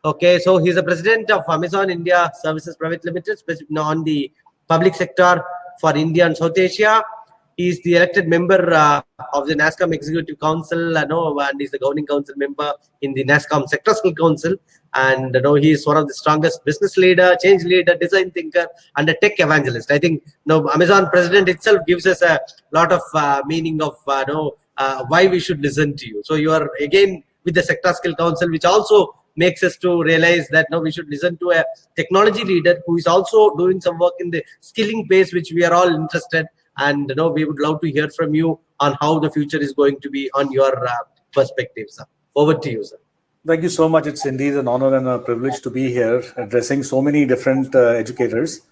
Okay, so he's the president of Amazon India Services Private Limited, on the public sector for India and South Asia. He's the elected member of the NASSCOM Executive Council, and he's the governing council member in the NASSCOM Sector Skill Council. And he is one of the strongest business leader, change leader, design thinker, and a tech evangelist. I think Amazon president itself gives us a lot of meaning of why we should listen to you. So you are again with the Sector Skill Council, which also makes us to realize that now we should listen to a technology leader who is also doing some work in the skilling space, which we are all interested. And we would love to hear from you on how the future is going to be on your perspective, sir. Over to you, sir. Thank you so much. It's indeed an honor and a privilege to be here addressing so many different educators.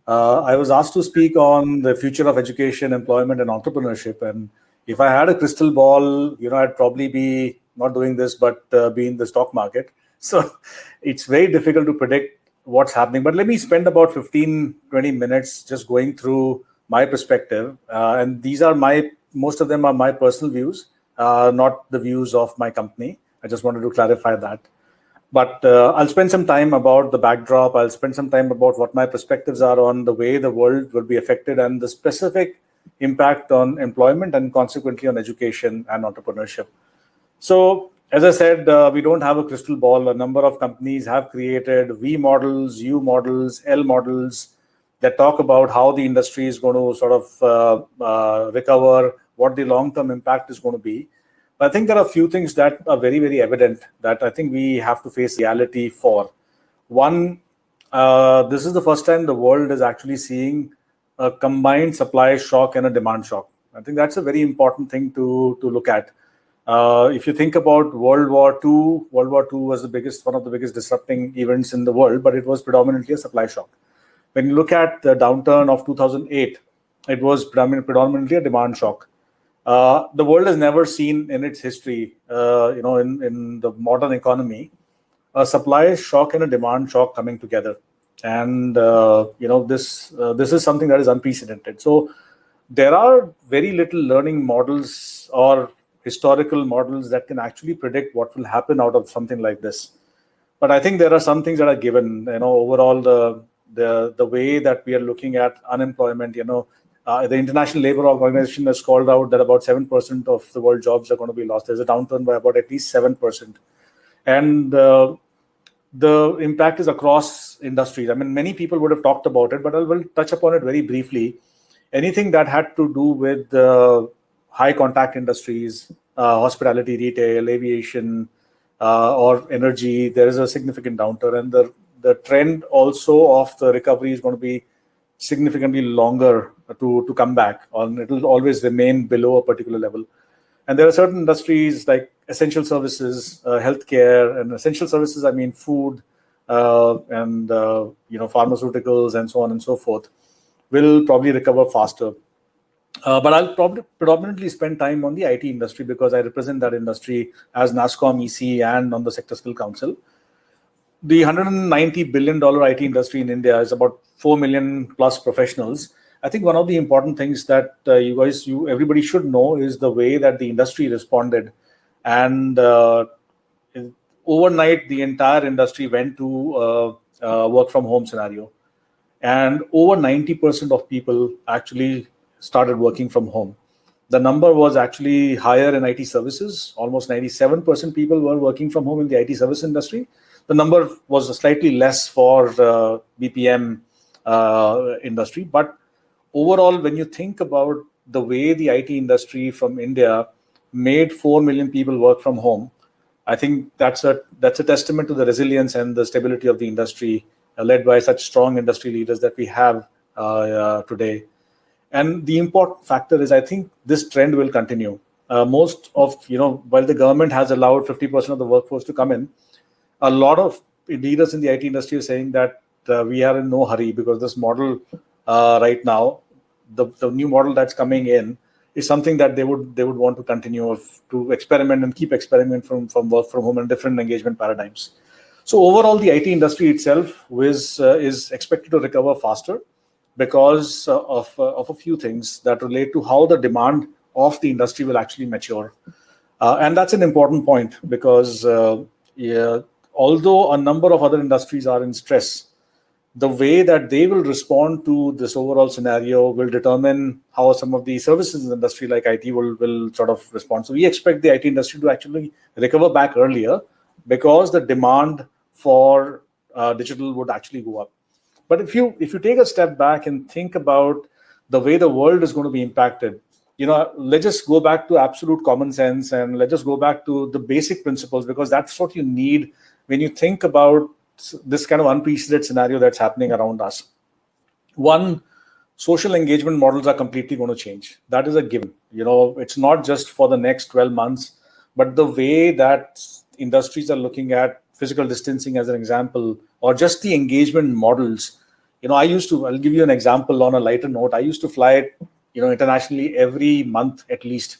I was asked to speak on the future of education, employment, and entrepreneurship. And if I had a crystal ball, I'd probably be not doing this, but be in the stock market. So it's very difficult to predict what's happening. But let me spend about 15, 20 minutes just going through my perspective. And these are most of them are my personal views, not the views of my company. I just wanted to clarify that. But I'll spend some time about the backdrop. I'll spend some time about what my perspectives are on the way the world will be affected and the specific impact on employment and consequently on education and entrepreneurship. So, as I said, we don't have a crystal ball. A number of companies have created V models, U models, L models that talk about how the industry is going to sort of recover, what the long-term impact is going to be. But I think there are a few things that are very, very evident that I think we have to face reality for. One, this is the first time the world is actually seeing a combined supply shock and a demand shock. I think that's a very important thing to look at. If you think about World War II was one of the biggest disrupting events in the world, but it was predominantly a supply shock. When you look at the downturn of 2008, it was predominantly a demand shock. The world has never seen in its history, in the modern economy, a supply shock and a demand shock coming together. And, this is something that is unprecedented. So there are very little learning models or historical models that can actually predict what will happen out of something like this. But I think there are some things that are given, overall the way that we are looking at unemployment, the International Labour Organization has called out that about 7% of the world jobs are going to be lost. There's a downturn by about at least 7%. And the impact is across industries. I mean, many people would have talked about it, but I will touch upon it very briefly. Anything that had to do with high contact industries, hospitality, retail, aviation, or energy, there is a significant downturn. And the trend also of the recovery is going to be significantly longer to come back, or it will always remain below a particular level. And there are certain industries like essential services, healthcare, and essential services, I mean food, and pharmaceuticals and so on and so forth, will probably recover faster. But I'll probably predominantly spend time on the IT industry because I represent that industry as NASSCOM EC and on the Sector Skill Council. The $190 billion IT industry in India is about 4 million plus professionals. I think one of the important things that everybody should know is the way that the industry responded. And overnight, the entire industry went to work from home scenario. And over 90% of people actually started working from home. The number was actually higher in IT services. Almost 97% people were working from home in the IT service industry. The number was slightly less for BPM industry. But overall, when you think about the way the IT industry from India made 4 million people work from home, I think that's a testament to the resilience and the stability of the industry led by such strong industry leaders that we have today. And the important factor is, I think this trend will continue. Most of, while the government has allowed 50% of the workforce to come in, a lot of leaders in the IT industry are saying that we are in no hurry because this model right now, the new model that's coming in is something that they would want to continue to experiment and keep experimenting from work from home and different engagement paradigms. So overall, the IT industry itself is expected to recover faster because of a few things that relate to how the demand of the industry will actually mature. And that's an important point because although a number of other industries are in stress, the way that they will respond to this overall scenario will determine how some of the services in the industry like IT will sort of respond. So we expect the IT industry to actually recover back earlier because the demand for digital would actually go up. But if you take a step back and think about the way the world is going to be impacted, let's just go back to absolute common sense and let's just go back to the basic principles, because that's what you need when you think about this kind of unprecedented scenario that's happening around us. One, social engagement models are completely going to change. That is a given. It's not just for the next 12 months, but the way that industries are looking at physical distancing as an example, or just the engagement models. I'll give you an example on a lighter note. I used to fly, internationally every month at least.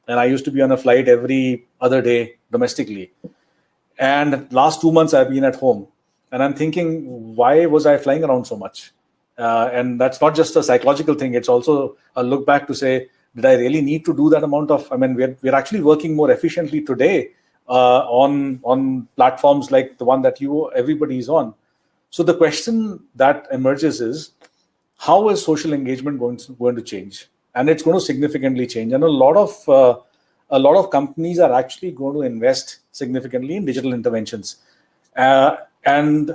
And I used to be on a flight every other day domestically. And last 2 months I've been at home. And I'm thinking, why was I flying around so much? And that's not just a psychological thing. It's also a look back to say, did I really need to do that amount of, we're actually working more efficiently today on platforms like the one that everybody is on. So the question that emerges is, how is social engagement going to change? And it's going to significantly change. And a lot of companies are actually going to invest significantly in digital interventions. And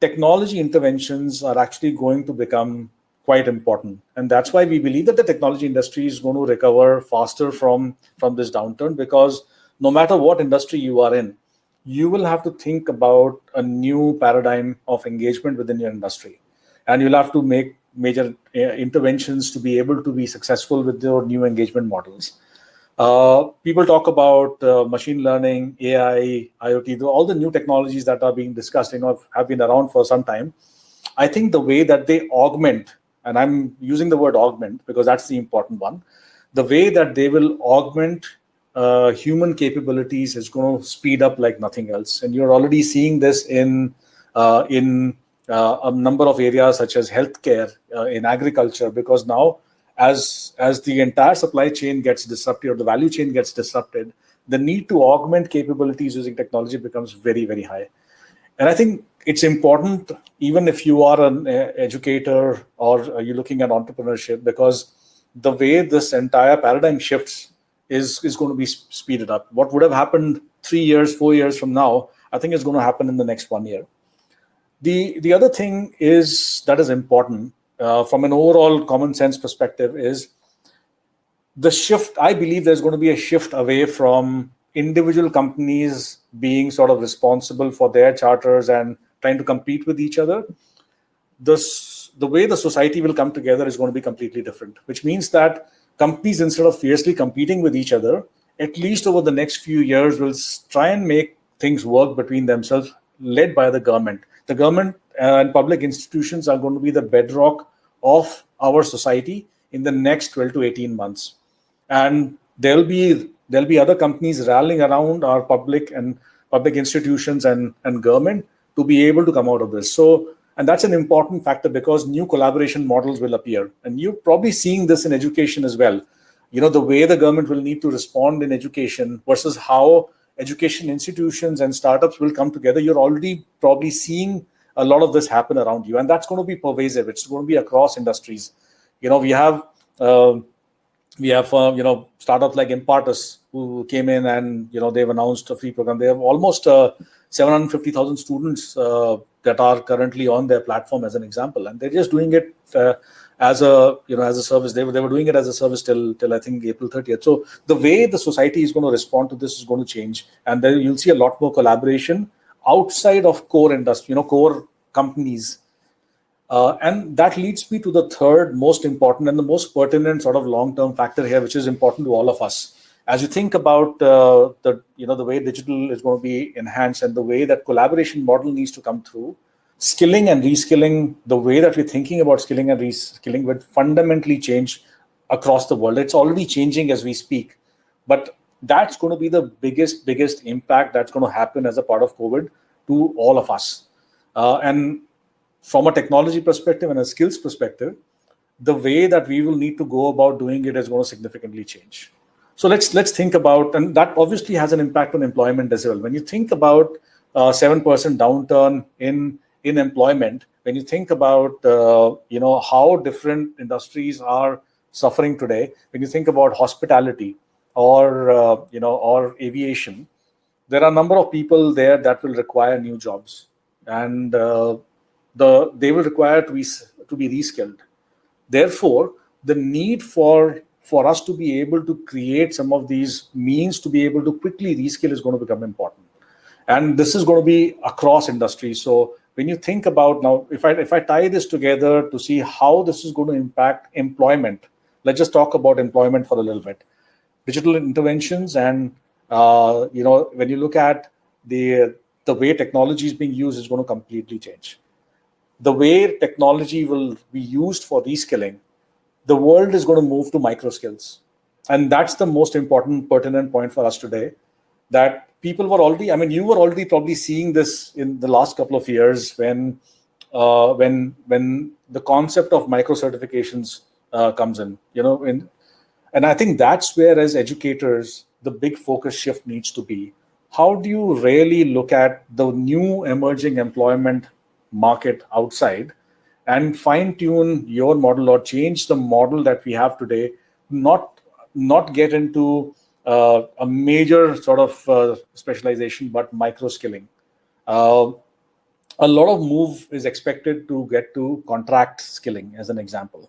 technology interventions are actually going to become quite important. And that's why we believe that the technology industry is going to recover faster from this downturn, because no matter what industry you are in, you will have to think about a new paradigm of engagement within your industry. And you'll have to make major interventions to be able to be successful with your new engagement models. People talk about machine learning, AI, IoT, all the new technologies that are being discussed, have been around for some time. I think the way that they augment, and I'm using the word augment because that's the important one, the way that they will augment human capabilities is going to speed up like nothing else. And you're already seeing this in a number of areas such as healthcare, in agriculture, because now as the entire supply chain gets disrupted or the value chain gets disrupted, the need to augment capabilities using technology becomes very, very high. And I think it's important, even if you are an educator or you're looking at entrepreneurship, because the way this entire paradigm shifts is going to be speeded up. What would have happened 3 years, 4 years from now, I think is going to happen in the next 1 year. The other thing that is important from an overall common sense perspective is the shift. I believe there's going to be a shift away from individual companies being sort of responsible for their charters and trying to compete with each other. The way the society will come together is going to be completely different, which means that companies, instead of fiercely competing with each other, at least over the next few years, will try and make things work between themselves, led by the government. The government and public institutions are going to be the bedrock of our society in the next 12 to 18 months. And there'll be other companies rallying around our public institutions and government to be able to come out of this. And that's an important factor because new collaboration models will appear. And you're probably seeing this in education as well. The way the government will need to respond in education versus how education institutions and startups will come together. You're already probably seeing a lot of this happen around you. And that's going to be pervasive. It's going to be across industries. We have startups like Impartus who came in and, they've announced a free program. They have almost 750,000 students that are currently on their platform as an example. And they're just doing it as a service. They were doing it as a service till I think April 30th. So the way the society is going to respond to this is going to change. And then you'll see a lot more collaboration outside of core industry, core companies. And that leads me to the third most important and the most pertinent sort of long-term factor here, which is important to all of us. As you think about the way digital is going to be enhanced and the way that collaboration model needs to come through, skilling and reskilling, the way that we're thinking about skilling and reskilling would fundamentally change across the world. It's already changing as we speak, but that's going to be the biggest impact that's going to happen as a part of COVID to all of us. And from a technology perspective and a skills perspective, the way that we will need to go about doing it is going to significantly change. So let's think about, and that obviously has an impact on employment as well. When you think about 7% downturn in employment, when you think about how different industries are suffering today, when you think about hospitality or or aviation, there are a number of people there that will require new jobs, and they will require to be reskilled. Therefore, the need for us to be able to create some of these means to be able to quickly reskill is going to become important. And this is going to be across industries. So when you think about now, if I tie this together to see how this is going to impact employment, let's just talk about employment for a little bit. Digital interventions, and when you look at the way technology is being used, is going to completely change. The way technology will be used for reskilling, the world is going to move to micro skills. And that's the most important pertinent point for us today, that people were already, you were already probably seeing this in the last couple of years when the concept of micro certifications comes in, and I think that's where, as educators, the big focus shift needs to be. How do you really look at the new emerging employment market outside and fine-tune your model or change the model that we have today, not get into a major sort of specialization, but micro-skilling. A lot of move is expected to get to contract skilling, as an example.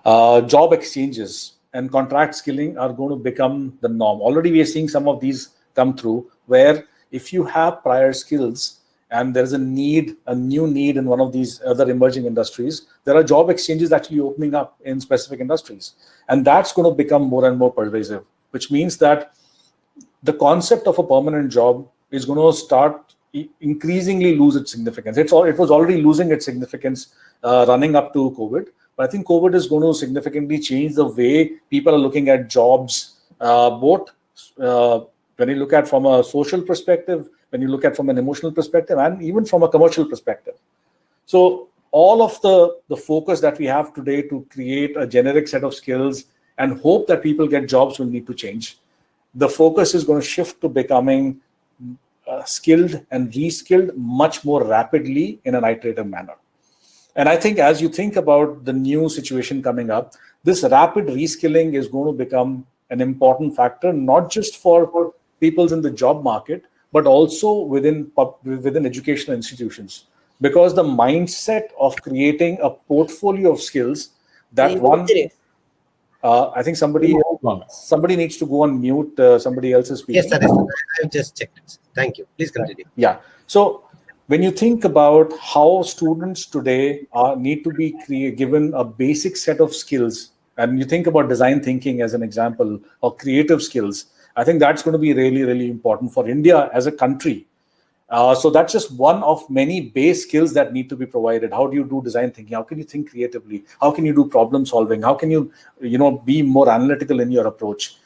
Job exchanges and contract skilling are going to become the norm. Already we are seeing some of these come through, where if you have prior skills and there's a new need in one of these other emerging industries, there are job exchanges actually opening up in specific industries. And that's going to become more and more pervasive, which means that the concept of a permanent job is going to start increasingly lose its significance. It was already losing its significance running up to COVID. But I think COVID is going to significantly change the way people are looking at jobs, both when you look at from a social perspective, when you look at from an emotional perspective, and even from a commercial perspective. So all of the focus that we have today to create a generic set of skills and hope that people get jobs will need to change. The focus is going to shift to becoming skilled and reskilled much more rapidly in an iterative manner. And I think as you think about the new situation coming up, this rapid reskilling is going to become an important factor, not just for people in the job market, but also within educational institutions. Because the mindset of creating a portfolio of skills that one... I think somebody needs to go on mute. Somebody else is speaking. Yes, sir. I've just checked it. Thank you. Please continue. Yeah. So when you think about how students today need to be given a basic set of skills, and you think about design thinking as an example, or creative skills, I think that's going to be really, really important for India as a country. So that's just one of many base skills that need to be provided. How do you do design thinking? How can you think creatively? How can you do problem solving? How can you, be more analytical in your approach?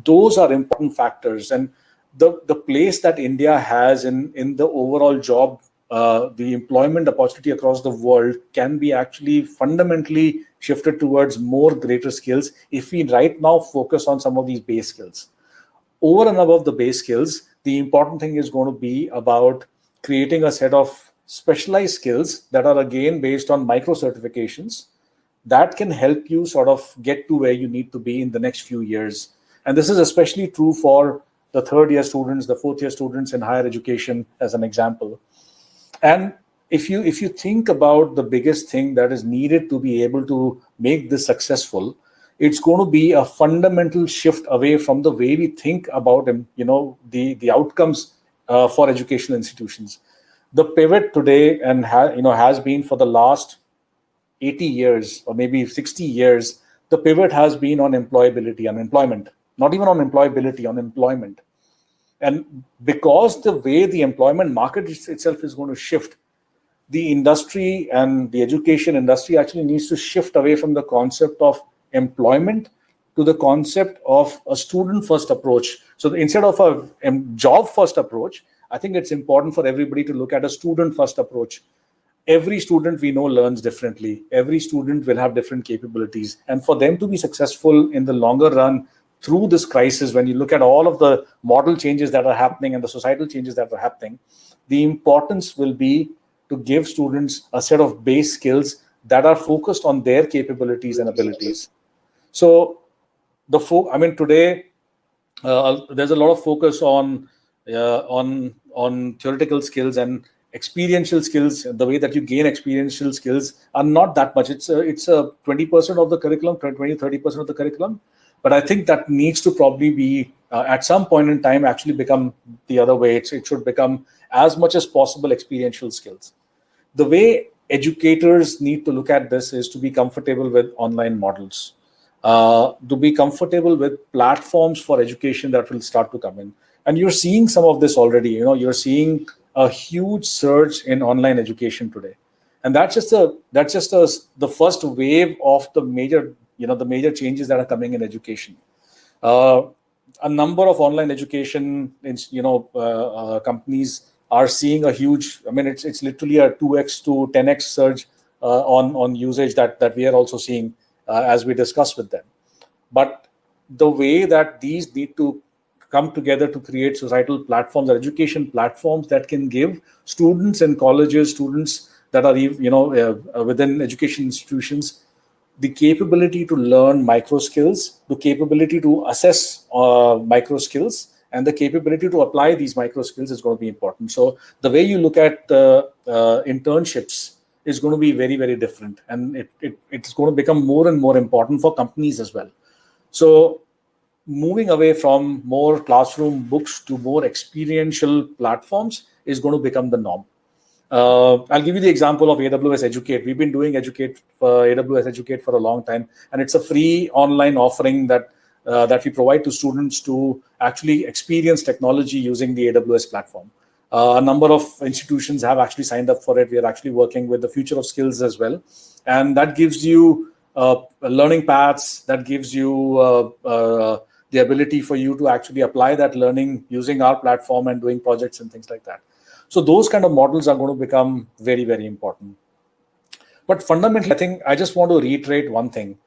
Those are important factors. And the place that India has in the overall job, the employment opportunity across the world can be actually fundamentally shifted towards more greater skills if we right now focus on some of these base skills. Over and above the base skills, the important thing is going to be about creating a set of specialized skills that are again based on micro certifications that can help you sort of get to where you need to be in the next few years. And this is especially true for the third year students, the fourth year students in higher education, as an example. And if you think about the biggest thing that is needed to be able to make this successful, it's going to be a fundamental shift away from the way we think about the outcomes for educational institutions. The pivot today and has been for the last 80 years or maybe 60 years, the pivot has been on employability, on employment, not even on employability, on employment. And because the way the employment market itself is going to shift, the industry and the education industry actually needs to shift away from the concept of employment to the concept of a student-first approach. So instead of a job-first approach, I think it's important for everybody to look at a student-first approach. Every student we know learns differently. Every student will have different capabilities. And for them to be successful in the longer run through this crisis, when you look at all of the model changes that are happening and the societal changes that are happening, the importance will be to give students a set of base skills that are focused on their capabilities and abilities. So today there's a lot of focus on theoretical skills, and experiential skills. The way that you gain experiential skills are not that much. It's a 20% of the curriculum, 20-30% of the curriculum. But I think that needs to probably be at some point in time actually become the other way. It should become as much as possible experiential skills. The way educators need to look at this is to be comfortable with online models, to be comfortable with platforms for education that will start to come in. And you're seeing some of this already. You're seeing a huge surge in online education today, and that's just the first wave of the major changes that are coming in education. A number of online education companies are seeing a huge. It's literally a 2x to 10x surge on usage that we are also seeing as we discuss with them. But the way that these need to come together to create societal platforms or education platforms that can give students in colleges, students that are within education institutions, the capability to learn micro skills, the capability to assess micro skills, and the capability to apply these micro skills is going to be important. So the way you look at internships is going to be very, very different, and it's going to become more and more important for companies as well. So moving away from more classroom books to more experiential platforms is going to become the norm. I'll give you the example of AWS Educate. We've been doing AWS Educate for a long time, and it's a free online offering that we provide to students to actually experience technology using the AWS platform. A number of institutions have actually signed up for it. We are actually working with the Future of Skills as well, and that gives you learning paths, that gives you the ability for you to actually apply that learning using our platform and doing projects and things like that. So those kind of models are going to become very, very important. But fundamentally, I think I just want to reiterate one thing.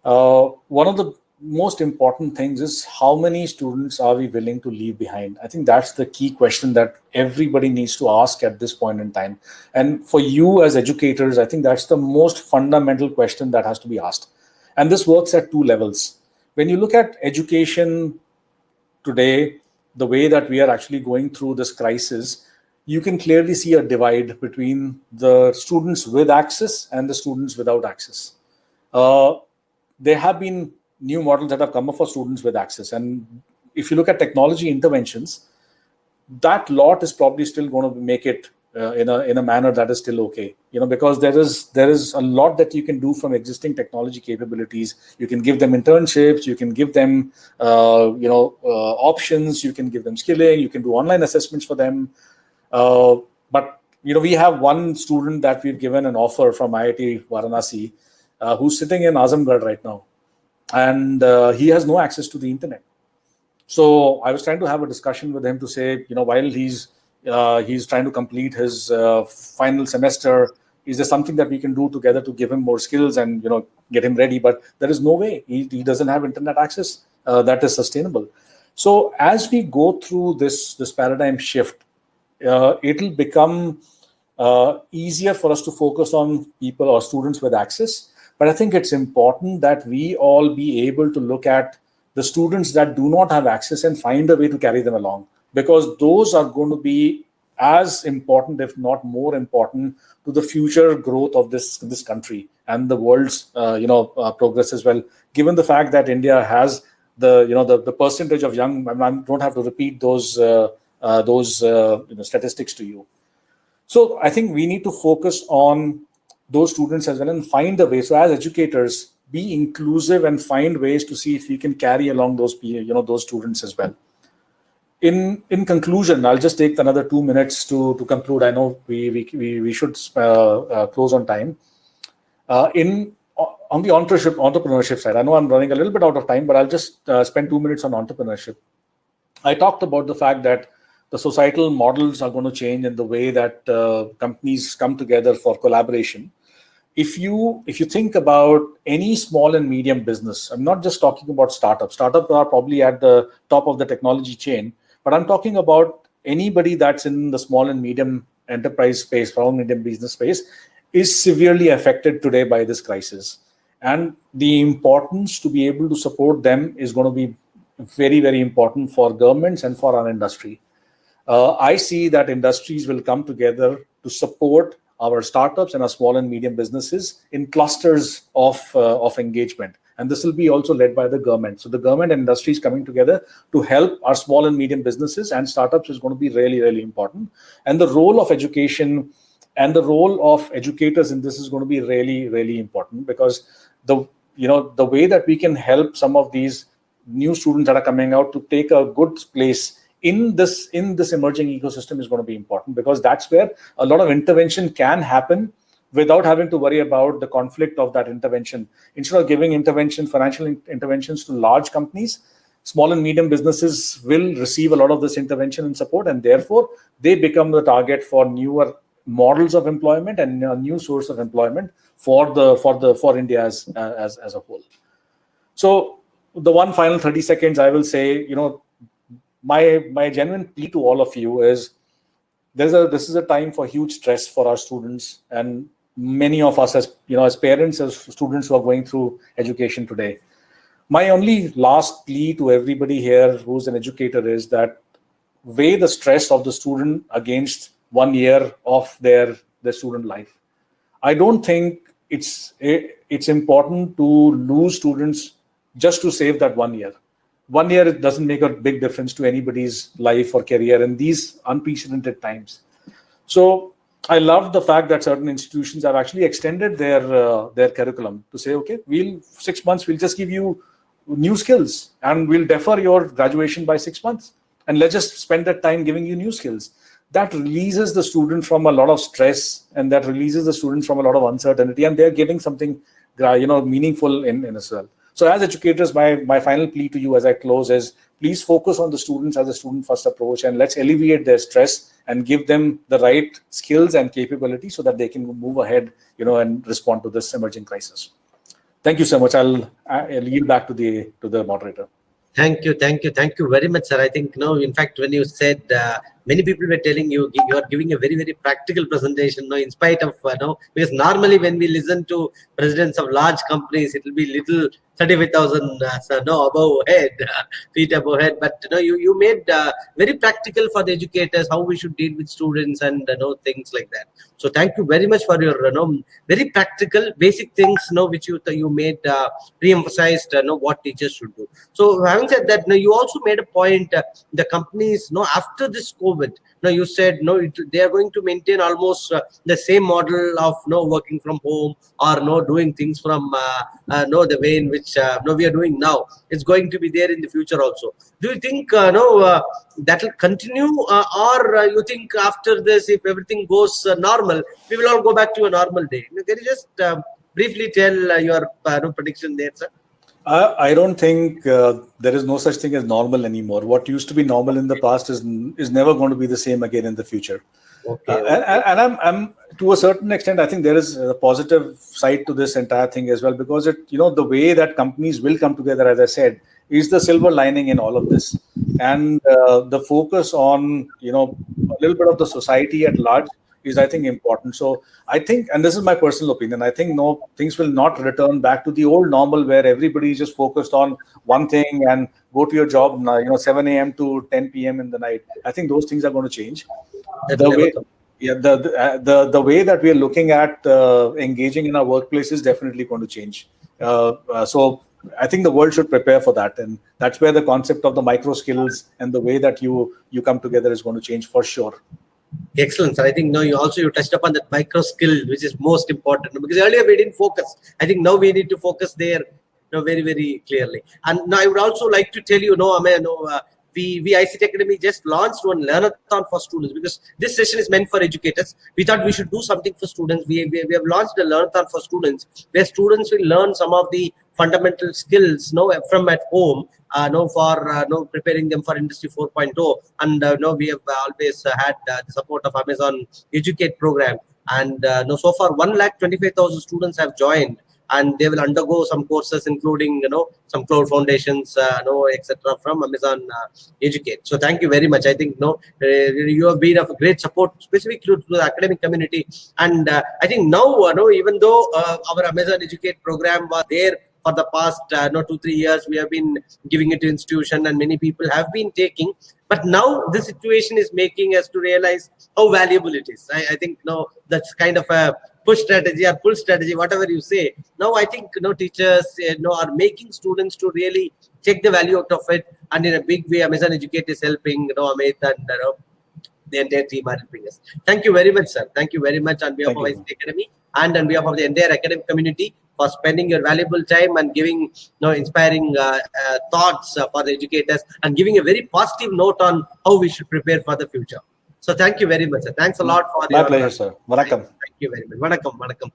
One of the most important things is how many students are we willing to leave behind? I think that's the key question that everybody needs to ask at this point in time. And for you as educators, I think that's the most fundamental question that has to be asked. And this works at two levels. When you look at education today, the way that we are actually going through this crisis, you can clearly see a divide between the students with access and the students without access. There have been new models that have come up for students with access. And if you look at technology interventions, that lot is probably still going to make it in a manner that is still okay, because there is a lot that you can do from existing technology capabilities. You can give them internships, you can give them options, you can give them skilling, you can do online assessments for them. But we have one student that we've given an offer from IIT Varanasi, who's sitting in Azamgarh right now, and he has no access to the internet. So I was trying to have a discussion with him to say, while he's trying to complete his final semester, is there something that we can do together to give him more skills and get him ready? But there is no way. He doesn't have internet access that is sustainable. So as we go through this paradigm shift, it'll become easier for us to focus on people or students with access. But I think it's important that we all be able to look at the students that do not have access and find a way to carry them along, because those are going to be as important, if not more important, to the future growth of this country and the world's progress as well. Given the fact that India has the percentage of young, I don't have to repeat those statistics to you. So I think we need to focus on those students as well and find a way. So as educators, be inclusive and find ways to see if we can carry along those students as well. In conclusion, I'll just take another 2 minutes to conclude. I know we should close on time. On the entrepreneurship side, I know I'm running a little bit out of time, but I'll just spend 2 minutes on entrepreneurship. I talked about the fact that the societal models are going to change in the way that companies come together for collaboration. if you think about any small and medium business, I'm not just talking about startups. Startups are probably at the top of the technology chain, but I'm talking about anybody that's in the small and medium enterprise space, small and medium business space, is severely affected today by this crisis. And the importance to be able to support them is going to be very, very important for governments and for our industry. I see that industries will come together to support our startups and our small and medium businesses in clusters of engagement. And this will be also led by the government. So the government and industries coming together to help our small and medium businesses and startups is going to be really, really important. And the role of education and the role of educators in this is going to be really, really important, because the way that we can help some of these new students that are coming out to take a good place in this emerging ecosystem is going to be important, because that's where a lot of intervention can happen without having to worry about the conflict of that intervention. Instead of giving financial interventions to large companies, small and medium businesses will receive a lot of this intervention and support, and therefore they become the target for newer models of employment and a new source of employment for India as a whole. So the one final 30 seconds I will say, my genuine plea to all of you is this is a time for huge stress for our students, and many of us as parents, as students who are going through education today. My only last plea to everybody here who's an educator is that weigh the stress of the student against 1 year of their student life. I don't think it's important to lose students just to save that 1 year. 1 year, it doesn't make a big difference to anybody's life or career in these unprecedented times. So I love the fact that certain institutions have actually extended their curriculum to say, okay, 6 months, we'll just give you new skills and we'll defer your graduation by 6 months. And let's just spend that time giving you new skills. That releases the student from a lot of stress, and that releases the students from a lot of uncertainty, and they're getting something meaningful in as well. So as educators, my final plea to you as I close is, please focus on the students as a student-first approach, and let's alleviate their stress and give them the right skills and capability so that they can move ahead, and respond to this emerging crisis. Thank you so much. I'll yield back to the moderator. Thank you very much, sir. I think, in fact, when you said, many people were telling you are giving a very, very practical presentation, in spite of, because normally when we listen to presidents of large companies, it will be little 35,000 feet above head. But, you made very practical for the educators, how we should deal with students and, things like that. So thank you very much for your, very practical, basic things, which you made, re-emphasized, what teachers should do. So having said that, you also made a point, the companies, after this COVID, you said, they are going to maintain almost the same model of, working from home or, doing things from, the way in which, we are doing now. It's going to be there in the future also. Do you think, that will continue, or you think after this, if everything goes normal, we will all go back to a normal day? Can you just briefly tell your prediction there, sir? I don't think there is no such thing as normal anymore. What used to be normal in the past is never going to be the same again in the future. Okay. And I'm to a certain extent, I think there is a positive side to this entire thing as well, because the way that companies will come together, as I said, is the silver lining in all of this, and the focus on a little bit of the society at large is, I think, important. So I think, and this is my personal opinion, I think things will not return back to the old normal where everybody is just focused on one thing and go to your job, 7 a.m. to 10 p.m. in the night. I think those things are going to change. The way that we are looking at engaging in our workplace is definitely going to change. So I think the world should prepare for that, and that's where the concept of the micro skills and the way that you come together is going to change for sure. Excellent, sir. I think you touched upon that micro skill, which is most important, because earlier we didn't focus. I think now we need to focus there, very, very clearly. And now I would also like to tell you, we ICT Academy just launched one learnathon for students, because this session is meant for educators. We thought we should do something for students. We have launched a learnathon for students, where students will learn some of the fundamental skills from at home, for preparing them for Industry 4.0. And we have always had the support of Amazon Educate program, And so far 1,25,000 students have joined, and they will undergo some courses, including some cloud foundations, etc. from Amazon Educate. So thank you very much. I think you have been of great support, specifically to the academic community. And I think now even though our Amazon Educate program was there for the past 2-3 years, we have been giving it to institution, and many people have been taking. But now the situation is making us to realize how valuable it is. I think that's kind of a push strategy or pull strategy, whatever you say. Now I think teachers are making students to really check the value out of it, and in a big way, Amazon Educate is helping Amit and the entire team are helping us. Thank you very much, sir. Thank you very much on behalf of ICT Academy and on behalf of the entire academic community for spending your valuable time and giving inspiring thoughts for the educators, and giving a very positive note on how we should prepare for the future. So thank you very much, sir. Thanks a lot for my pleasure, sir. Vanakkam. Thank you very much. Vanakkam.